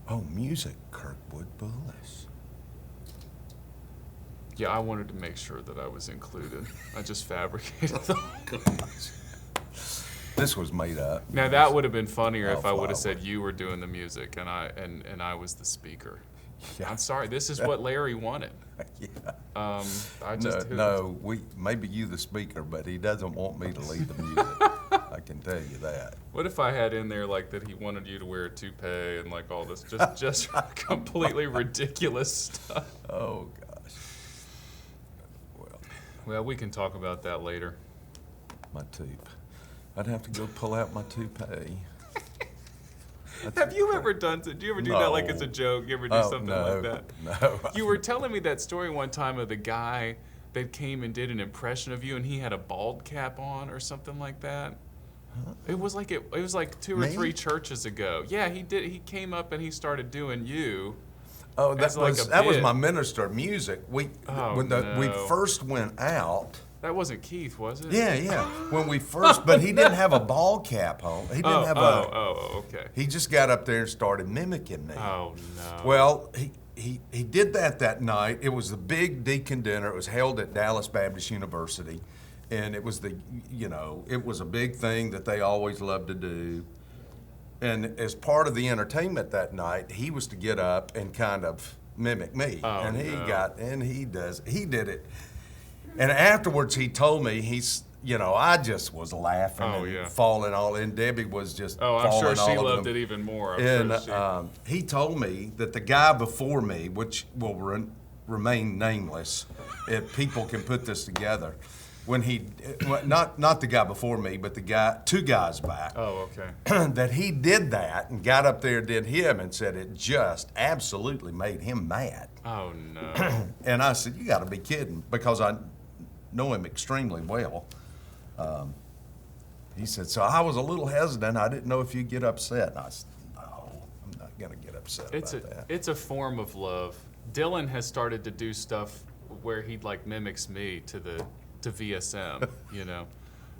Oh, music, Kirkwood Bullis. Yeah, I wanted to make sure that I was included. I just fabricated them. This was made up. Now that would have been funnier if I would Flower. have said you were doing the music and I was the speaker. Yeah. I'm sorry. This is what Larry wanted. Yeah. I just No, maybe you the speaker, but he doesn't want me to lead the music. I can tell you that. What if I had in there like that he wanted you to wear a toupee and like all this just completely ridiculous stuff? Oh gosh. Well, we can talk about that later. My toupee. I'd have to go pull out my toupee. Have you ever done? Do you ever do that like as a joke? You ever do something like that? No. You were telling me that story one time of the guy that came and did an impression of you, and he had a bald cap on or something like that. Huh? It was like 2 or 3 churches ago. Yeah, he did. He came up and he started doing you. Oh, that was my minister of music. We first went out. That wasn't Keith, was it? Yeah. When we first, but he didn't have a ball cap on. He didn't have okay. He just got up there and started mimicking me. Oh no. Well, he did that night. It was the big deacon dinner. It was held at Dallas Baptist University, and it was it was a big thing that they always loved to do. And as part of the entertainment that night, he was to get up and kind of mimic me. Oh, and he did it. And afterwards, he told me, I just was laughing and falling all in. Debbie was just I'm falling sure she all loved them. it even more. He told me that the guy before me, which will remain nameless, if people can put this together, when not the guy before me, but two guys back. Oh, okay. That he did that and got up there and did him and said it just absolutely made him mad. Oh, no. And I said, you got to be kidding, because I know him extremely well. He said, so I was a little hesitant. I didn't know if you'd get upset. And I said, no, I'm not going to get upset about that. It's a form of love. Dylan has started to do stuff where he like mimics me to VSM,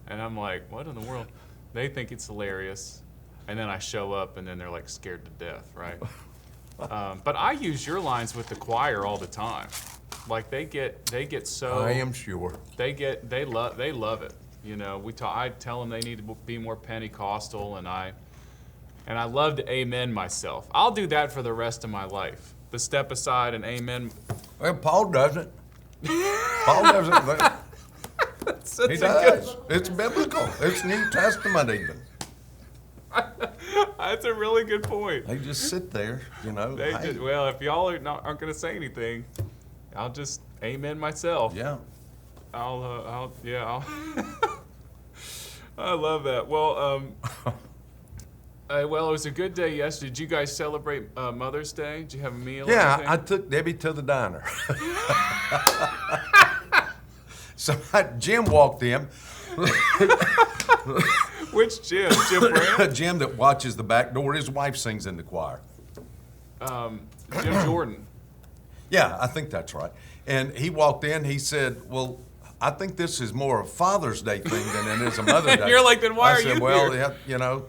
and I'm like, what in the world? They think it's hilarious, and then I show up, and then they're like scared to death, right? But I use your lines with the choir all the time. Like they get so. I am sure. They love it. I tell them they need to be more Pentecostal, and I love to amen myself. I'll do that for the rest of my life. The step aside and amen. Well, Paul doesn't. Paul doesn't. He does. It's biblical. It's New Testament even. That's a really good point. They just sit there, Well, if y'all aren't going to say anything, I'll just amen myself. Yeah. I'll I love that. Well, it was a good day yesterday. Did you guys celebrate Mother's Day? Did you have a meal? Yeah, I took Debbie to the diner. So Jim walked in. Which Jim? Jim Brand? Jim that watches the back door. His wife sings in the choir. Jim Jordan. Yeah, I think that's right. And he walked in. He said, well, I think this is more a Father's Day thing than it is a Mother's Day. You're like, then why are you here? Well, yeah,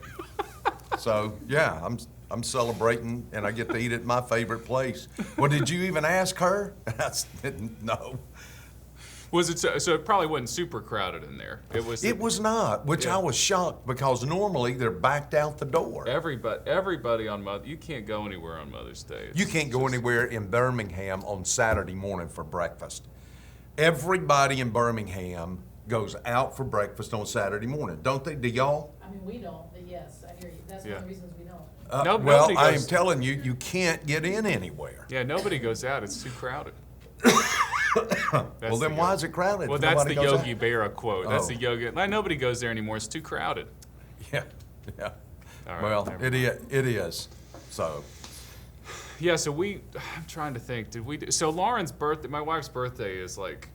So, yeah, I'm celebrating, and I get to eat at my favorite place. Well, did you even ask her? I said, no. Was it so it probably wasn't super crowded in there? It was not, which I was shocked, because normally they're backed out the door. Everybody on you can't go anywhere on Mother's Day. You can't go anywhere in Birmingham on Saturday morning for breakfast. Everybody in Birmingham goes out for breakfast on Saturday morning, don't they? Do y'all? I mean, we don't, but yes, I hear you. That's one of the reasons we don't. I am telling you, you can't get in anywhere. Yeah, nobody goes out. It's too crowded. Well, then why is it crowded? Well, that's the Yogi Berra quote. That's the Yogi. Nobody goes there anymore. It's too crowded. Yeah. All right, well, it is. So. Yeah. So I'm trying to think. So Lauren's birthday, my wife's birthday is like,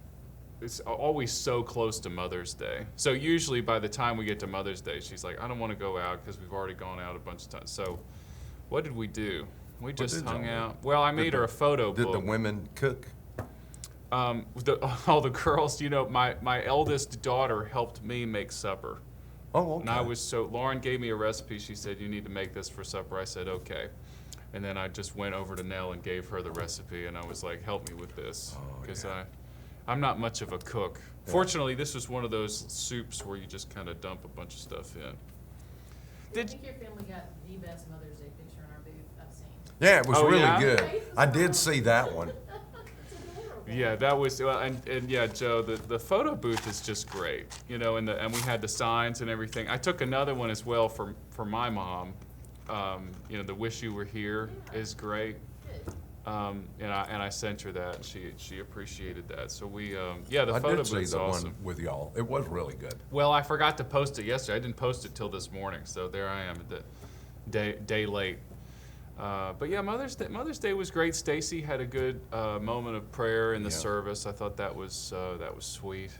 it's always so close to Mother's Day. So usually by the time we get to Mother's Day, she's like, I don't want to go out because we've already gone out a bunch of times. So what did we do? We just hung out. Well, I made her a photo book. Did the women cook? All the girls, my eldest daughter helped me make supper. Oh, okay. And Lauren gave me a recipe. She said, you need to make this for supper. I said, okay. And then I just went over to Nell and gave her the recipe, and I was like, help me with this, because I'm not much of a cook. Yeah. Fortunately, this was one of those soups where you just kind of dump a bunch of stuff in. I think your family got the best Mother's Day picture in our booth I've seen. Yeah, it was Oh, really yeah? good. I did see that one. Yeah, that was, well, and yeah, Joe, the photo booth is just great, you know, and we had the signs and everything. I took another one as well for my mom. You know, the "Wish You Were Here" is great. Good. And I sent her that, and she appreciated that. So we, yeah, the I photo did see booth's the awesome. one with y'all. It was really good. Well, I forgot to post it yesterday. I didn't post it till this morning, so there I am, at the day late. But yeah, Mother's Day was great. Stacy had a good moment of prayer in the service. I thought that was sweet.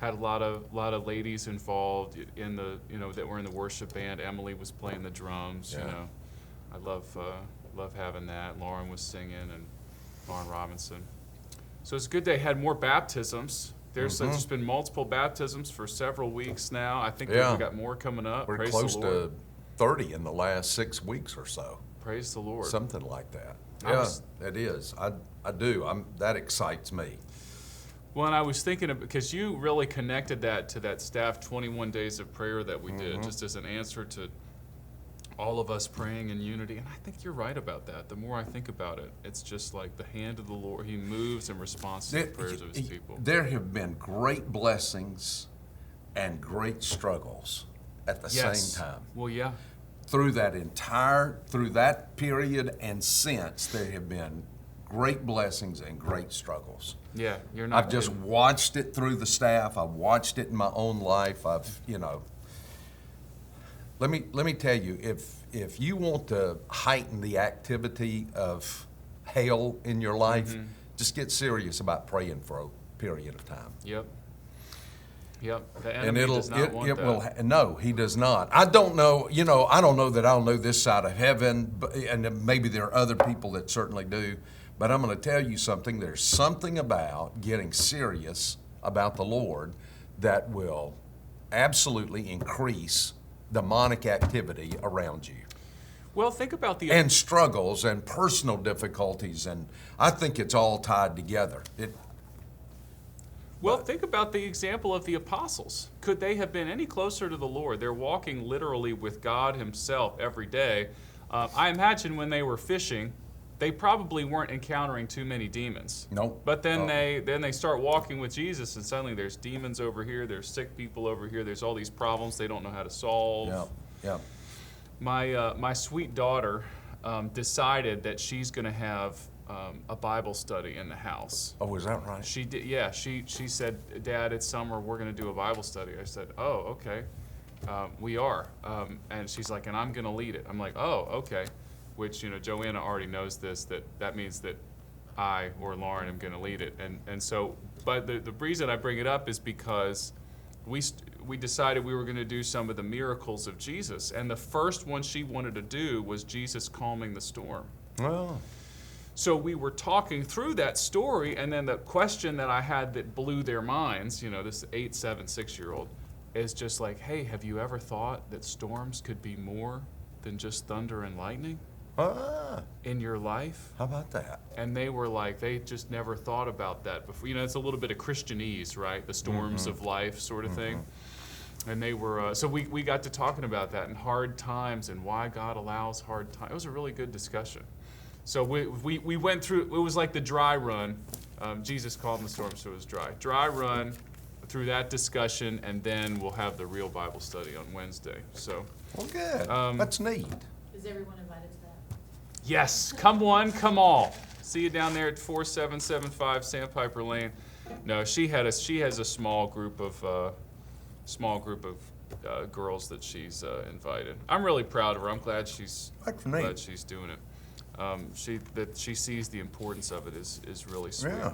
Had a lot of ladies involved in the, you know, that were in the worship band. Emily was playing the drums. Yeah. You know, I love having that. Lauren was singing, and Lauren Robinson. So it's a good day. Had more baptisms. There's just been multiple baptisms for several weeks now. I think we've got more coming up. We're Praise close the Lord. to 30 in the last 6 weeks or so. Praise the Lord. Something like that. I Yeah, was- it is. I do. That excites me. Well, and I was thinking of, because you really connected that to that staff 21 days of prayer that we did, just as an answer to all of us praying in unity. And I think you're right about that. The more I think about it, it's just like the hand of the Lord. He moves in response to the prayers of his people. There have been great blessings and great struggles at the same time. Well, yeah. Through that period and since, there have been great blessings and great struggles. Yeah, you're not I've just kidding. watched it through the staff. I've watched it in my own life. Let me tell you, if you want to heighten the activity of hell in your life, just get serious about praying for a period of time. Yep. The And enemy does not want that. no, he does not. I don't know, I don't know that I'll know this side of heaven, and maybe there are other people that certainly do, but I'm going to tell you something. There's something about getting serious about the Lord that will absolutely increase demonic activity around you. Well, think about the And struggles and personal difficulties, and I think it's all tied together. Well, think about the example of the apostles. Could they have been any closer to the Lord? They're walking literally with God himself every day. I imagine when they were fishing, they probably weren't encountering too many demons. Nope. But then they start walking with Jesus, and suddenly there's demons over here, there's sick people over here, there's all these problems they don't know how to solve. Yeah. My sweet daughter decided that she's going to have a Bible study in the house. Oh, is that right? She did, yeah. She said, "Dad, it's summer. We're going to do a Bible study." I said, "Oh, okay, we are." And she's like, "And I'm going to lead it." I'm like, "Oh, okay." Which, Joanna already knows this. That means that I or Lauren am going to lead it. And so, but the reason I bring it up is because we decided we were going to do some of the miracles of Jesus, and the first one she wanted to do was Jesus calming the storm. Well. So we were talking through that story, and then the question that I had that blew their minds, this 8, 7, 6-year-old, is just like, hey, have you ever thought that storms could be more than just thunder and lightning in your life? How about that? And they were like, they just never thought about that before. It's a little bit of Christianese, right? The storms of life sort of thing. And they were, so we got to talking about that and hard times and why God allows hard times. It was a really good discussion. So we went through, it was like the dry run. Jesus calmed the storm, so it was dry. Dry run through that discussion, and then we'll have the real Bible study on Wednesday. So, Well, good. That's neat. Is everyone invited to that? yes, come one, come all. See you down there at 4775 Sandpiper Lane. No, she has a small group of girls that she's invited. I'm really proud of her. I'm glad she's doing it. She sees the importance of it is really sweet. Yeah.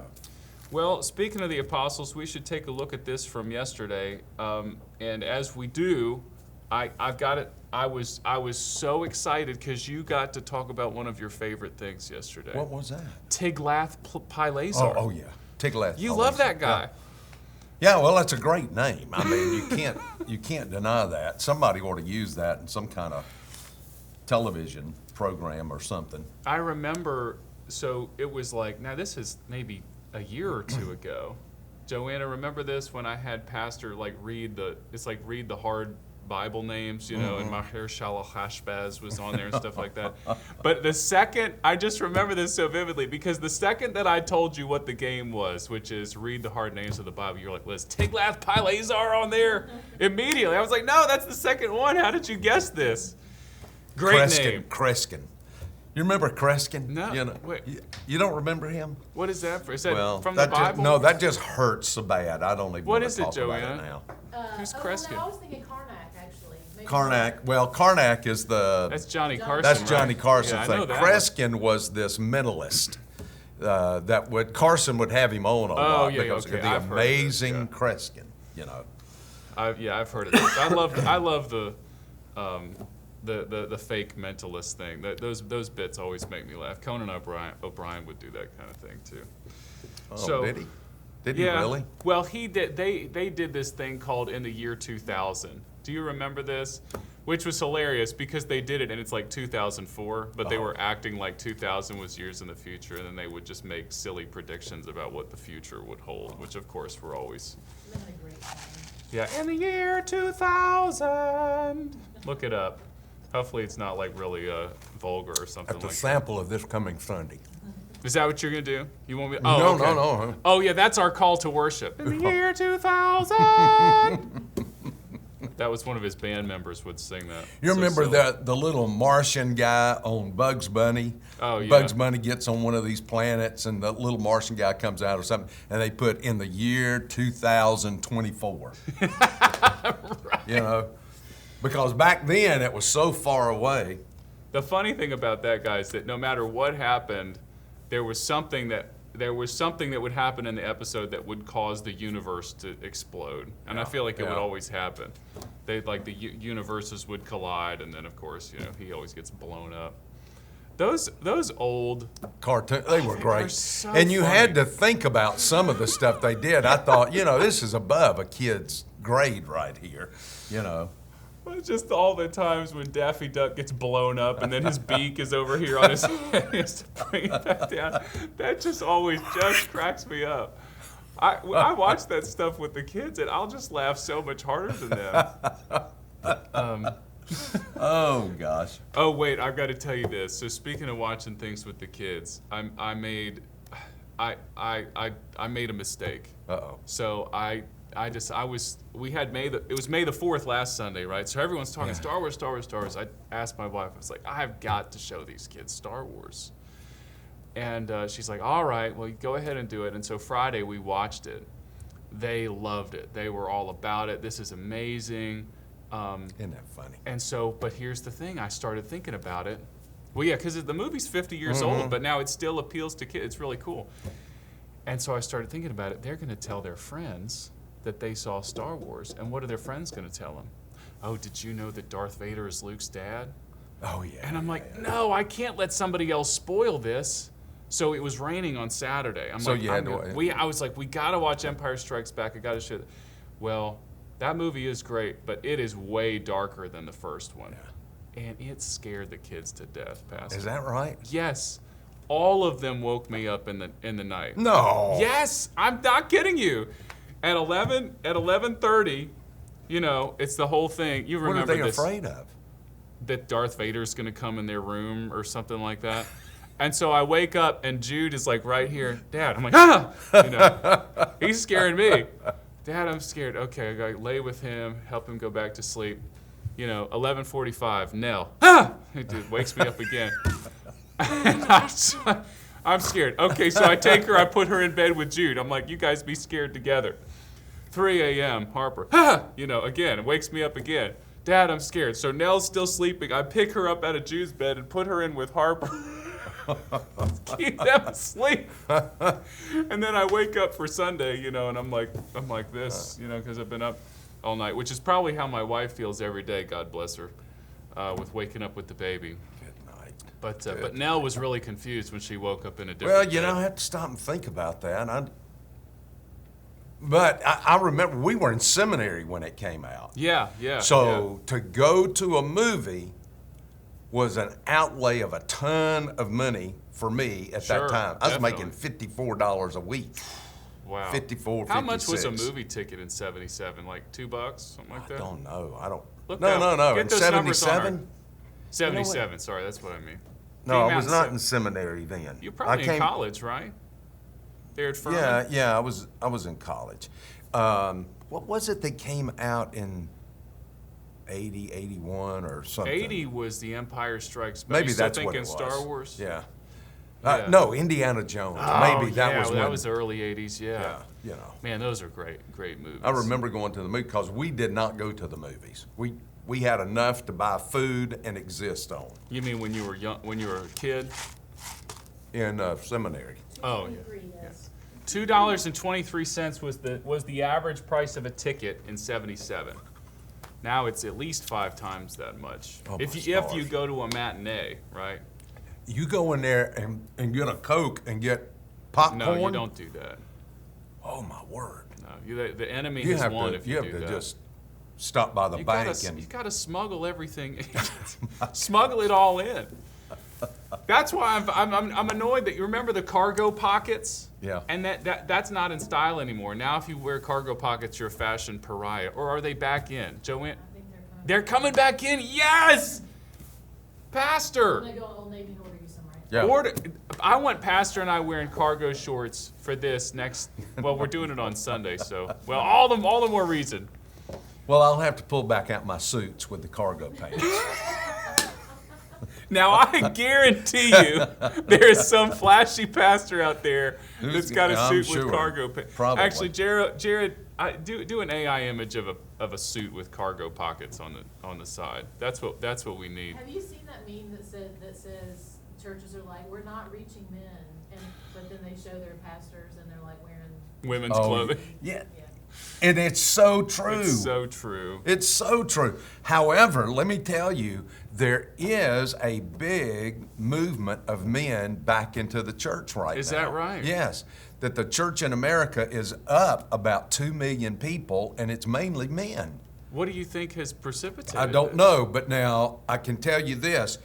Well, speaking of the apostles, we should take a look at this from yesterday. And as we do, I've got it. I was so excited because you got to talk about one of your favorite things yesterday. What was that? Tiglath-Pileser. Oh yeah, Tiglath. You love that guy. Yeah, well, that's a great name. I mean, you can't deny that. Somebody ought to use that in some kind of television program or something. I remember, so it was like, now this is maybe a year or two ago. Joanna, remember this when I had Pastor like read the hard Bible names, and Maher Shalach was on there and stuff like that. But the second, I just remember this so vividly, because the second that I told you what the game was, which is read the hard names of the Bible, you're like, Liz, Tiglath-Pileser on there immediately. I was like, no, that's the second one. How did you guess this? Great name. Kreskin. You remember Kreskin? No. Wait. You don't remember him? What is that for? Is that from that the Bible? No, that just hurts so bad. I don't even What want is to it, talk Joanna? about it now. Who's No, Kreskin? I was thinking Karnak, actually. Maybe Karnak. Well, Karnak is That's Johnny Carson. That's Johnny right? Carson's Yeah, I thing. know that Kreskin was this mentalist Carson would have him on a lot yeah, because okay. of the I've heard of this, amazing Kreskin. I've heard of this. I love the fake mentalist thing. Those bits always make me laugh. Conan O'Brien would do that kind of thing too. Oh, did he? Did he really? Well, he did. They did this thing called In the Year 2000. Do you remember this? Which was hilarious because they did it and it's like 2004, but they were acting like 2000 was years in the future, and then they would just make silly predictions about what the future would hold, which of course were always. They had a great time. Yeah, in the year 2000. Look it up. Hopefully it's not like really vulgar or something That's a like sample of this coming Sunday. that. Is that what you're going to do? You want me? No, okay. no. Oh, yeah, that's our call to worship. In the year 2000. That was one of his band members would sing that. You So remember silly. the little Martian guy on Bugs Bunny? Oh, yeah. Bugs Bunny gets on one of these planets and the little Martian guy comes out or something, and they put in the year 2024. Right. Because back then it was so far away. The funny thing about that, guy, is that no matter what happened, there was something that would happen in the episode that would cause the universe to explode, and I feel like it would always happen. The universes would collide, and then of course, he always gets blown up. Those old Cartoon, they were great. were so and you funny. had to think about some of the stuff they did. I thought, this is above a kid's grade right here, Well, just all the times when Daffy Duck gets blown up and then his beak is over here on his head, he has to bring it back down. That just always just cracks me up. I watch that stuff with the kids and I'll just laugh so much harder than them. Oh gosh. Oh wait, I've got to tell you this. So speaking of watching things with the kids, I made a mistake. Uh-oh. So it was May the 4th last Sunday, right? So everyone's talking Star Wars. I asked my wife, I was like, I've got to show these kids Star Wars. And she's like, all right, well, you go ahead and do it. And so Friday we watched it. They loved it. They were all about it. This is amazing. Isn't that funny? And so, but here's the thing, I started thinking about it. Well, yeah, because the movie's 50 years old, but now it still appeals to kids. It's really cool. And so I started thinking about it. They're going to tell their friends that they saw Star Wars, and what are their friends going to tell them? Oh, did you know that Darth Vader is Luke's dad? Oh yeah. And I'm like, no, I can't let somebody else spoil this. So it was raining on Saturday. So you had to. I was like, we got to watch Empire Strikes Back. I got to show it. Well, that movie is great, but it is way darker than the first one. Yeah. And it scared the kids to death, Pastor. Is that right? Yes. All of them woke me up in the night. No. Yes, I'm not kidding you. At 11:30, it's the whole thing. You remember What are they this? afraid of? That Darth Vader's going to come in their room or something like that. And so I wake up and Jude is like right here. Dad, I'm like, he's scaring me. Dad, I'm scared. Okay, I got to lay with him, help him go back to sleep. 11:45, Nell, Dude wakes me up again. And I'm scared. Okay, so I take her, I put her in bed with Jude. I'm like, you guys be scared together. 3 a.m., Harper, again, wakes me up again. Dad, I'm scared. So Nell's still sleeping. I pick her up out of Jude's bed and put her in with Harper. Keep them asleep. And then I wake up for Sunday, and I'm like this, because I've been up all night, which is probably how my wife feels every day, God bless her, with waking up with the baby. But Nell was really confused when she woke up in a different bed. I have to stop and think about that. But I remember we were in seminary when it came out. Yeah. So to go to a movie was an outlay of a ton of money for me at Sure, that time. I was definitely. making $54 a week. Wow. 54, How much was a 56. movie ticket in '77? Like $2, something like that. I don't know. I don't. Look No, up. no, no. Get In those numbers on our- 77? 77. Sorry, that's what I mean. No, Came I out was in not sev- in seminary then. You're probably I in came, college, right? There at Furman? Yeah, I was in college. What was it that came out in 80, 81 or something? 80 was The Empire Strikes Back. Maybe You still that's what it thinking was. Star Wars? Yeah. Yeah. No, Indiana Jones. Oh, Maybe that yeah, was when. that was the early 80s, yeah. Yeah, you know. Man, those are great movies. I remember going to the movie because we did not go to the movies. We had enough to buy food and exist on You mean when you were young, when you were a kid? in seminary. Oh, yeah. 23, yes. $2.23 was the average price of a ticket in '77. Now it's at least 5 times that much. Oh, if my you stars. go to a matinee, right? You go in there and get a Coke and get popcorn. No, you don't do that. Oh my word! No, the enemy You has have won to. if You you have do to that. just stop by the You bank gotta, and you gotta smuggle everything. Smuggle it all in. That's why I'm annoyed that you remember the cargo pockets. Yeah. And that's not in style anymore. Now, if you wear cargo pockets, you're a fashion pariah. Or are they back in? Joanne, I think they're coming back in. Yes, Pastor. I'm gonna go to Old Navy and order you some, right? yeah. Order. I want Pastor and I wearing cargo shorts for this next. Well, we're doing it on Sunday, so all the more reason. Well, I'll have to pull back out my suits with the cargo pants. Now I guarantee you, there is some flashy pastor out there that's got a I'm suit with sure. cargo pants. Probably. Actually, Jared, do an AI image of a suit with cargo pockets on the side. That's what we need. Have you seen that meme that says churches are like, we're not reaching men, but then they show their pastors and they're like wearing, Women's Oh, clothing. yeah, yeah. and it's so true. It's so true. It's so true. However, let me tell you, there is a big movement of men back into the church right now. Is that right? Yes. That the church in America is up about 2 million people, and it's mainly men. What do you think has precipitated I don't this? know, but now I can tell you this.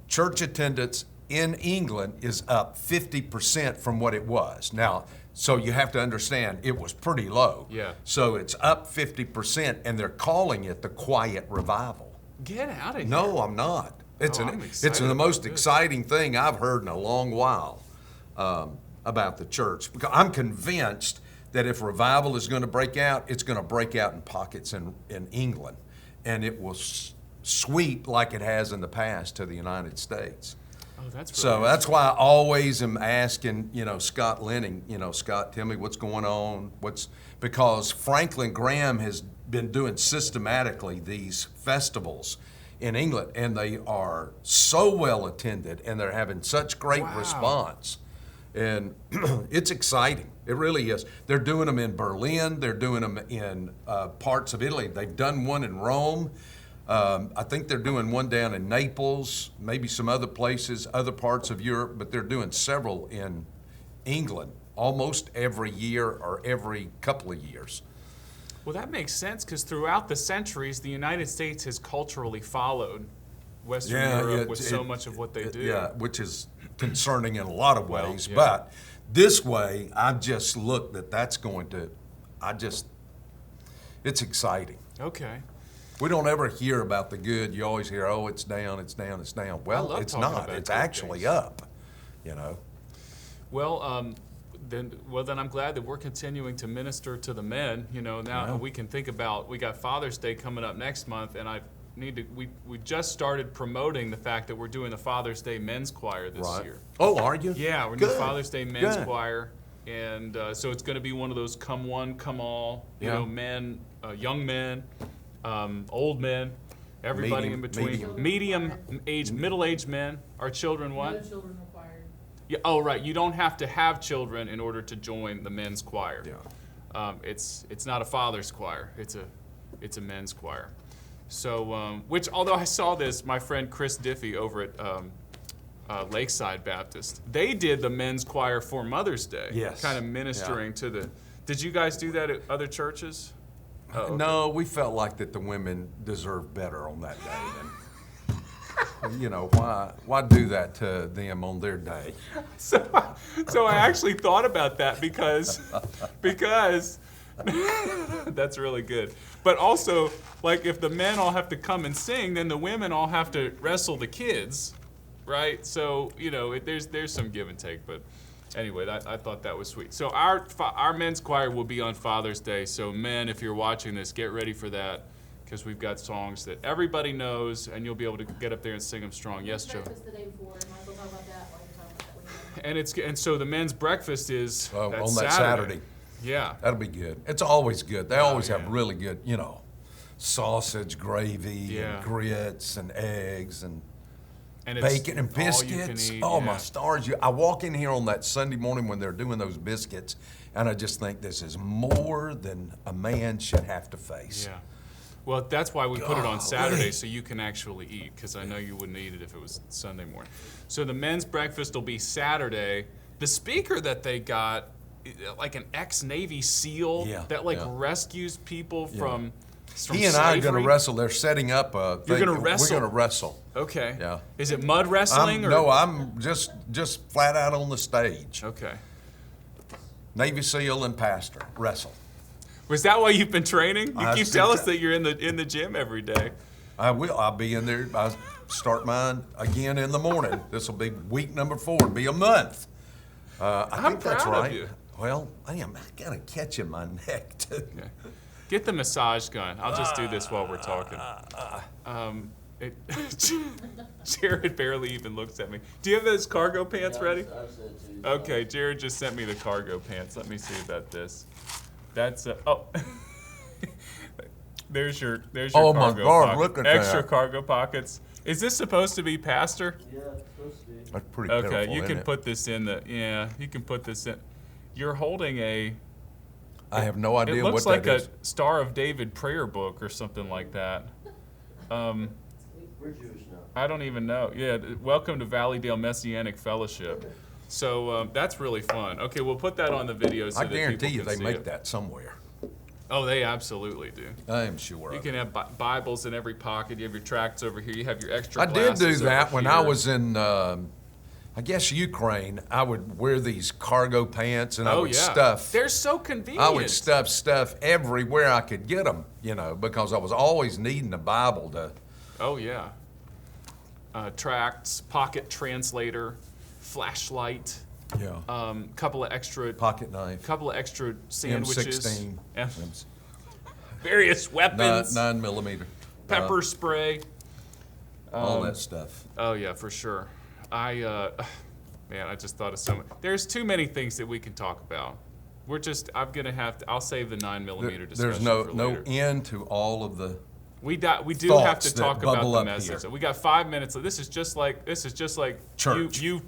Church attendance in England is up 50% from what it was. Now, so you have to understand, it was pretty low. Yeah. So it's up 50%, and they're calling it the quiet revival. Get out of here. No, I'm not. It's I'm excited it's the about most this. exciting thing I've heard in a long while about the church. Because I'm convinced that if revival is going to break out, it's going to break out in pockets in England, and it will sweep like it has in the past to the United States. Oh, that's So really that's why I always am asking, Scott Lenning, Scott, tell me what's going on. Because Franklin Graham has been doing systematically these festivals in England, and they are so well attended, and they're having such great Wow. response. And it's exciting. It really is. They're doing them in Berlin. They're doing them in parts of Italy. They've done one in Rome. I think they're doing one down in Naples, maybe some other places, other parts of Europe, but they're doing several in England almost every year or every couple of years. Well, that makes sense because throughout the centuries, the United States has culturally followed Western Europe with so much of what they do. Yeah, which is concerning in a lot of Well, ways. yeah. But this way, I just look that's going to, it's exciting. Okay. We don't ever hear about the good. You always hear, oh, it's down, it's down, it's down. Well, love it's talking not. about It's good actually things. up, Well, then I'm glad that we're continuing to minister to the men. Now Yeah. we can think about, we got Father's Day coming up next month, and we just started promoting the fact that we're doing the Father's Day men's choir this year. Oh, are you? Yeah, we're doing Good. Father's Day men's Good. choir, and so it's going to be one of those come one, come all, Yeah. men, young men, old men, everybody in between, medium age, middle-aged men. Our children what? No children required. Yeah, oh, right. You don't have to have children in order to join the men's choir. Yeah. It's not a father's choir. It's a men's choir. So, which although I saw this, my friend Chris Diffie over at Lakeside Baptist, they did the men's choir for Mother's Day. Yes. Kind of ministering to the. Did you guys do that at other churches? Oh, okay. No, we felt like that the women deserved better on that day. You know, why do that to them on their day? So I actually thought about that because that's really good. But also, like, if the men all have to come and sing, then the women all have to wrestle the kids, right? So, you know, there's some give and take. But anyway, I thought that was sweet. So our men's choir will be on Father's Day. So men, if you're watching this, get ready for that, because we've got songs that everybody knows, and you'll be able to get up there and sing them strong. Yes, Joe? Breakfast the day before, and Michael talk about that while you're talking about that. And so the men's breakfast is On that that Saturday. Yeah. That'll be good. It's always good. They always have yeah. really good, you know, sausage, gravy, Yeah. and grits, and eggs, and And it's bacon and all you can biscuits. eat, Oh, yeah. my stars. I walk in here on that Sunday morning when they're doing those biscuits, and I just think this is more than a man should have to face. Yeah. Well, that's why we put it on Golly. Saturday, so you can actually eat, because I know you wouldn't eat it if it was Sunday morning. So the men's breakfast will be Saturday. The speaker that they got, like an ex-Navy SEAL Yeah, that like yeah. rescues people from He and I are going slavery. to wrestle. They're setting up a thing. You're gonna wrestle? We're going to wrestle. Okay. Yeah. Is it mud wrestling? I'm just flat out on the stage. Okay. Navy SEAL and pastor wrestle. Was that why you've been training? You I've keep been telling us tra- that you're in the gym every day. I will. I'll be in there. I start mine again in the morning. This will be week number 4. It'll be a month. I think that's proud of right. you. Well, I am kind of catching my neck too. Okay. Get the massage gun. I'll just do this while we're talking. Jared barely even looks at me. Do you have those cargo pants ready? Okay, Jared just sent me the cargo pants. Let me see about this. That's oh. There's your Oh, my cargo God, pocket. look at Extra that. cargo pockets. Is this supposed to be pastor? Yeah, it's supposed to be. That's pretty Okay, pitiful, you isn't can it? put this in you can put this in. You're holding I have no idea it what looks that like is. a Star of David prayer book or something like that. We're Jewish now. I don't even know. Yeah, welcome to Valleydale Messianic Fellowship. So that's really fun. Okay, we'll put that on the video so I that guarantee people you can they see make it. that somewhere. Oh, they absolutely do. I am sure. You of can it. have Bibles in every pocket. You have your tracts over here. You have your extra I did do glasses that over when I here. was in, I guess, Ukraine. I would wear these cargo pants and I Oh, would yeah. stuff. They're so convenient. I would stuff everywhere I could get them, you know, because I was always needing a Bible to. Oh, yeah. Tracts, pocket translator, flashlight, Yeah. couple of extra Pocket knife. sandwiches. M16. and various weapons. 9mm. Pepper spray. All that stuff. Oh yeah, for sure. Man, I just thought of so much. There's too many things that we can talk about. I'll save the 9mm discussion There's no for later. end to all of the. We do have thoughts to that talk about bubble the up message. here. We got 5 minutes. This is just like Church. you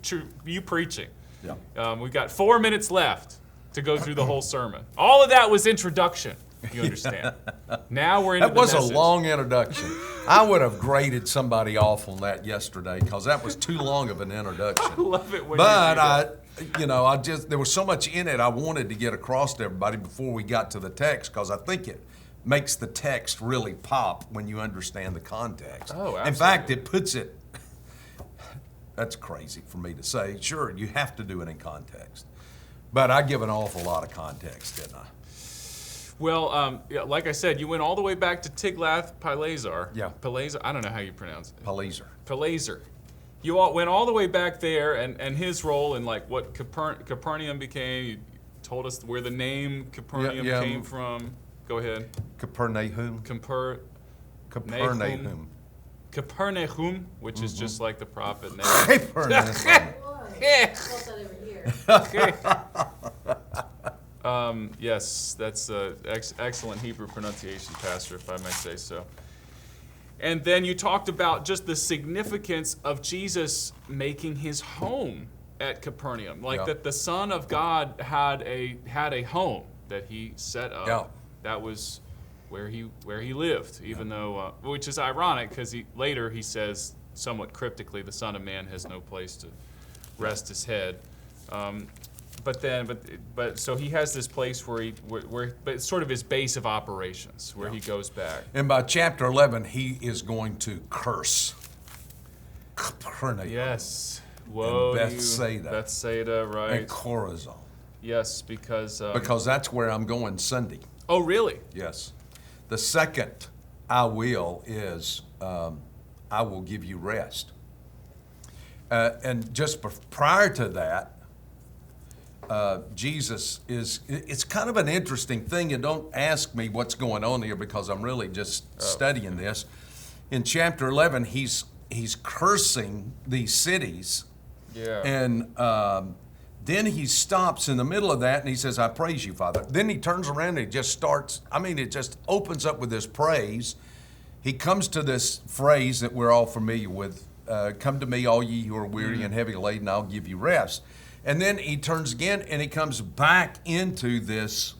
preaching. Yeah. We got 4 minutes left to go through the whole sermon. All of that was introduction. You understand? Now we're into That the was message. a long introduction. I would have graded somebody off on that yesterday because that was too long of an introduction. I love it when But you do that. I just there was so much in it I wanted to get across to everybody before we got to the text because I think it makes the text really pop when you understand the context. Oh, In fact, it puts it. That's crazy for me to say. Sure, you have to do it in context, but I give an awful lot of context, didn't I? Well, yeah, like I said, you went all the way back to Tiglath-Pileser. Yeah. Pileser. I don't know how you pronounce it. Pileser. Pileser. You went all the way back there, and his role in like what Capernaum became. You told us where the name Capernaum Yeah, came from. Go ahead. Capernaum. Capernaum. Capernaum, which is just like the prophet name. Capernaum. Whoa, close that over here. Yes, that's excellent Hebrew pronunciation, Pastor, if I may say so. And then you talked about just the significance of Jesus making his home at Capernaum, like Yeah. that the Son of God had a home that he set up. Yeah. That was where he lived, even though, which is ironic because later he says somewhat cryptically, the Son of Man has no place to rest his head. But so he has this place where but it's sort of his base of operations where he goes back. And by chapter 11, he is going to curse. Capernaum. Yes. Whoa. And Bethsaida. Bethsaida, right? And Chorazin. Yes, because. Because that's where I'm going Sunday. Oh, really? Yes. The second I will is I will give you rest. And just prior to that, Jesus is, it's kind of an interesting thing. You don't ask me what's going on here because I'm really just studying this. In chapter 11, he's cursing these cities. Yeah. And then he stops in the middle of that and he says, I praise you, Father. Then he turns around and he just starts, it just opens up with this praise. He comes to this phrase that we're all familiar with, come to me, all ye who are weary and heavy laden, I'll give you rest. And then he turns again and he comes back into this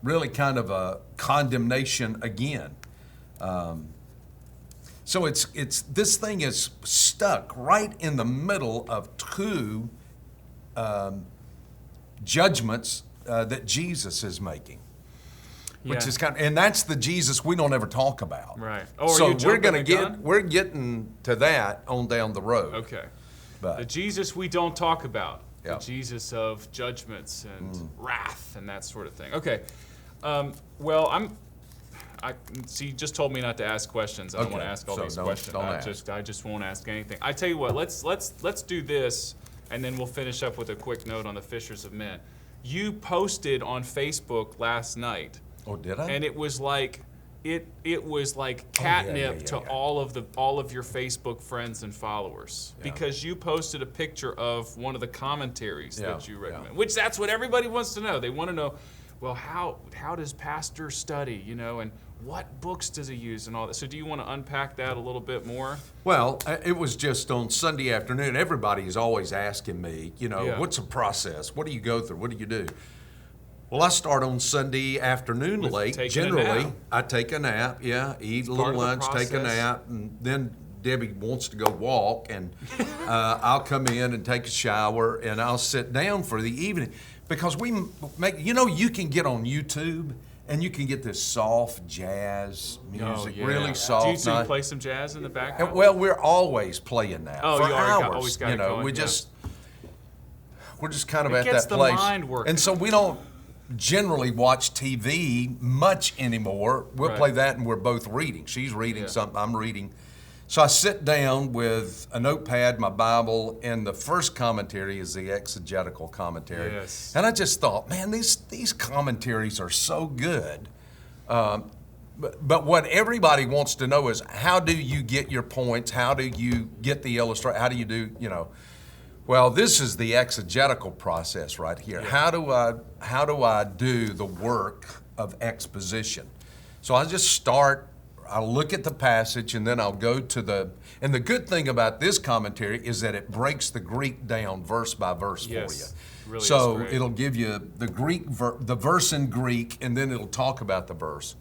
really kind of a condemnation again. So it's this thing is stuck right in the middle of two judgments that Jesus is making. Which is and that's the Jesus we don't ever talk about. Right. Oh, so we're getting to that on down the road. Okay. But the Jesus we don't talk about. Yeah. The Jesus of judgments and wrath and that sort of thing. Okay. Well, I see. You just told me not to ask questions. I don't want to ask all these questions. I just won't ask anything. I tell you what. Let's do this, and then we'll finish up with a quick note on the fishers of men. You posted on Facebook last night. Oh, did I? And it was like catnip to all of your Facebook friends and followers because you posted a picture of one of the commentaries that you recommend. Which that's what everybody wants to know. They want to know, well, how does Pastor study, and what books does he use and all that. So do you want to unpack that a little bit more? Well, it was just on Sunday afternoon. Everybody is always asking me, what's the process? What do you go through? What do you do? Well, I start on Sunday afternoon late. Generally, I take a nap, eat a little lunch, take a nap, and then Debbie wants to go walk, and I'll come in and take a shower, and I'll sit down for the evening. Because we make, you can get on YouTube, and you can get this soft jazz music, really soft. Do you play some jazz in the background? Well, we're always playing that for hours. Always got it going, we're just kind of at that place. It gets the mind working. And so we don't generally watch TV much anymore. We'll play that and we're both reading. She's reading something, I'm reading. So I sit down with a notepad, my Bible, and the first commentary is the exegetical commentary. Yes. And I just thought, man, these commentaries are so good. But what everybody wants to know is, how do you get your points? How do you get the illustration? How do you do, Well, this is the exegetical process right here. Yeah. How do I do the work of exposition? So I just start, I look at the passage, and then I'll go to and the good thing about this commentary is that it breaks the Greek down verse by verse for you. Really so it'll give you the verse in Greek, and then it'll talk about the verse.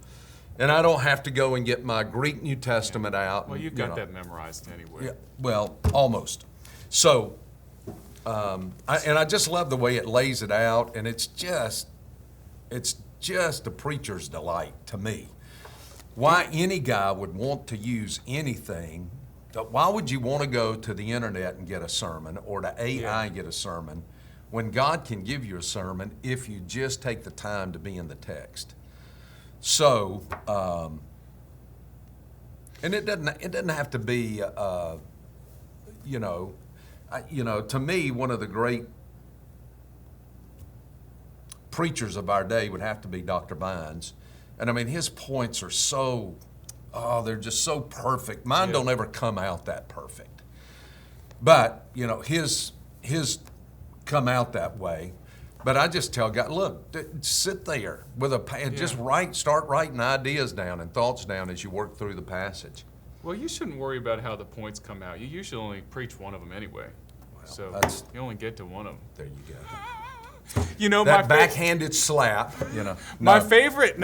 And I don't have to go and get my Greek New Testament out. Well, you've got that memorized anyway. Yeah, well, almost. So, I just love the way it lays it out, and it's just a preacher's delight to me. Why any guy would want to use anything, why would you want to go to the internet and get a sermon, or to AI and get a sermon, when God can give you a sermon if you just take the time to be in the text? So, and it doesn't have to be, to me, one of the great preachers of our day would have to be Dr. Vines. And his points are they're just so perfect. Mine don't ever come out that perfect. But, his come out that way. But I just tell God, look, sit there with a pen, just start writing ideas down and thoughts down as you work through the passage. Well, you shouldn't worry about how the points come out. You usually only preach one of them anyway. Well, so you only get to one of them. There you go. That backhanded slap. My favorite.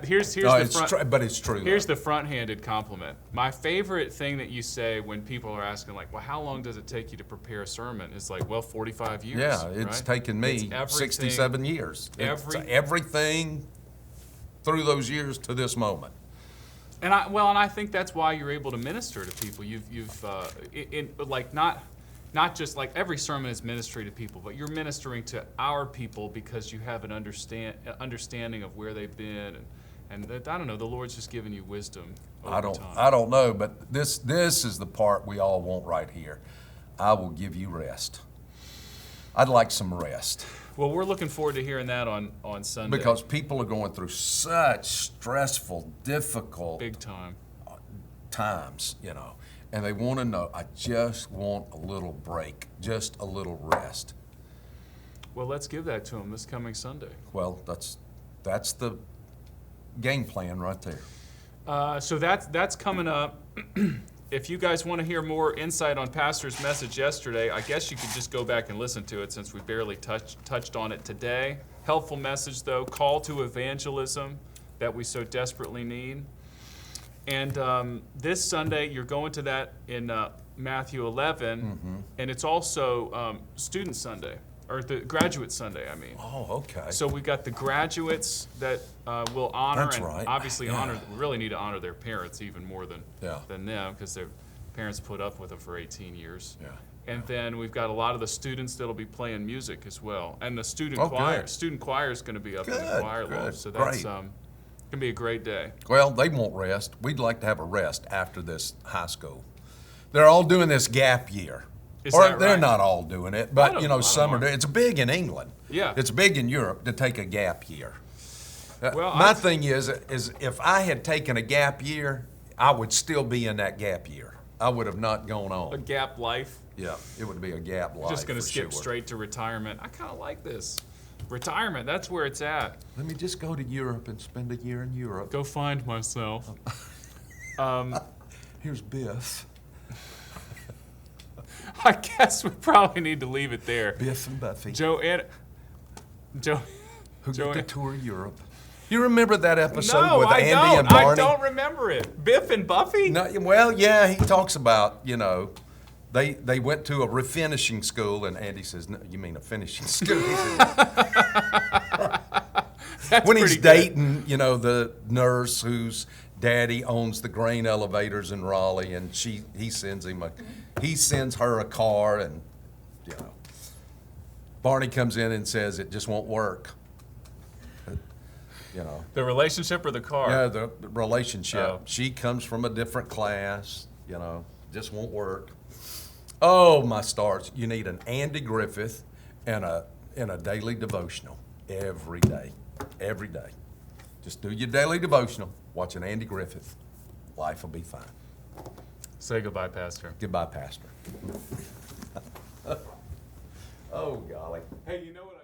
Here's the front. But it's true. Here's the front-handed compliment. My favorite thing that you say when people are asking, well, how long does it take you to prepare a sermon? It's 45 years. Yeah, it's taken me 67 years. Everything through those years to this moment. And I think that's why you're able to minister to people. Not just like every sermon is ministry to people, but you're ministering to our people because you have an understanding of where they've been, and that, I don't know, the Lord's just giving you wisdom over time. I don't know, but this is the part we all want right here. I will give you rest. I'd like some rest. Well, we're looking forward to hearing that on Sunday. Because people are going through such stressful, difficult Big time. times, and they want to know, I just want a little break, just a little rest. Well, let's give that to them this coming Sunday. Well, that's the game plan right there. So that's coming up. If you guys want to hear more insight on Pastor's message yesterday, I guess you could just go back and listen to it since we barely touched on it today. Helpful message, though. Call to evangelism that we so desperately need. And this Sunday, you're going to that in Matthew 11, and it's also Student Sunday, or the Graduate Sunday, I mean. Oh, okay. So we've got the graduates that will honor, That's and right. obviously Yeah. honor. We really need to honor their parents even more than Yeah. them, because their parents put up with them for 18 years. Yeah. And then we've got a lot of the students that'll be playing music as well, and the student Oh, choir. good. Student choir is going to be up in the Good, choir good, loft, so that's great. going to be a great day. Well, they won't rest. We'd like to have a rest after this high school. They're all doing this gap year. Is Or that they're right? not all doing it, A but lot of some are them are. doing it. It's big in England. Yeah. It's big in Europe to take a gap year. Well, My thing is if I had taken a gap year, I would still be in that gap year. I would have not gone A on. gap life. Yeah, it would be a gap life. Just going to for skip sure. straight to retirement. I kind of like this. Retirement, that's where it's at. Let me just go to Europe and spend a year in Europe. Go find myself. Here's Biff. I guess we probably need to leave it there. Biff and Buffy. Joe, Who Joe- get to tour Europe. You remember that episode no, with I Andy don't. and Barney? I don't remember it. Biff and Buffy? No, well, yeah, he talks about, they went to a refinishing school, and Andy says, no, you mean a finishing school? He says, That's when he's pretty good. dating, the nurse whose daddy owns the grain elevators in Raleigh, and he sends her a car, and Barney comes in and says it just won't work. The relationship or the car? Yeah, the relationship. Oh. She comes from a different class, just won't work. Oh, my stars. You need an Andy Griffith and a daily devotional every day. Every day. Just do your daily devotional. Watch an Andy Griffith. Life will be fine. Say goodbye, Pastor. Goodbye, Pastor. Oh, golly. Hey, you know what?